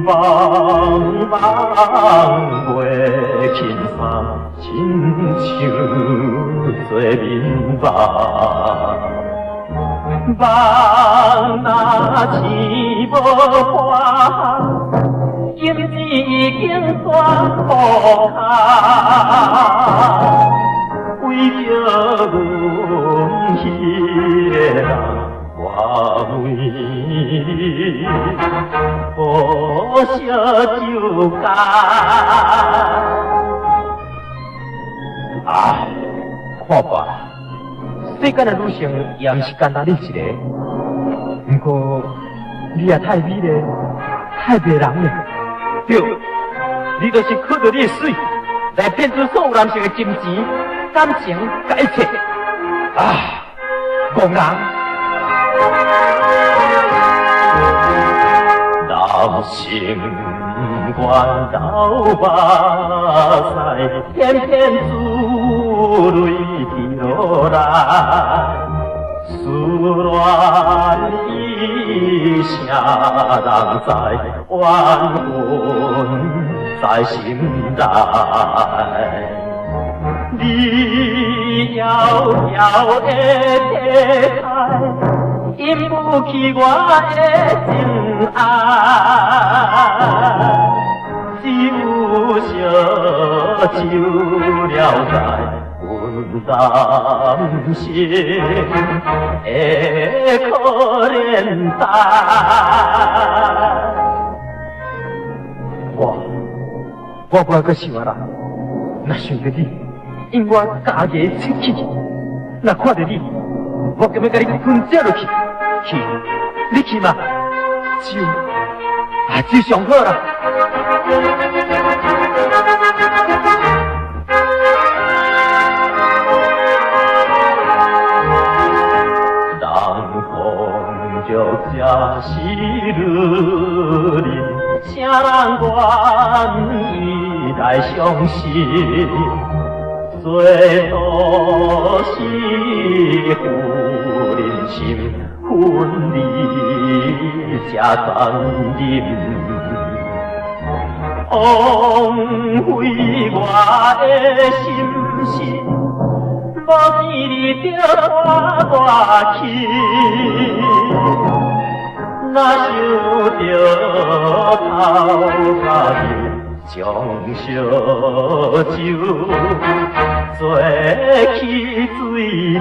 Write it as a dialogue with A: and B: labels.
A: 茫茫月轻纱，亲像做眠梦。梦若醒无花，今日已经转好卡。为着阮迄个人，我为你好烧酒干。唉，看罢啦，世间的女性也毋是简单你一个，不过你也太美丽，太迷人了。对，你就是靠着你的水来骗取所有男性的金钱、感情、甲一切。啊，憨人！人生愿流目屎，偏偏珠泪滴落来。思恋意谁人知？冤魂在心内。你遥遥的地海，引不起我的情爱。只有烧酒了在阮男性的可怜哉。我不爱搁想啦，若想着你，因我家己出去，若看着你，我根本甲你分解落去，去，你去嘛，就上好啦。人讲着这是女人，啥人愿意来相信？最多是负人心，分离才残忍，枉费我的心神，无钱你着我去，若想着头家己。将烧酒做汽水啉。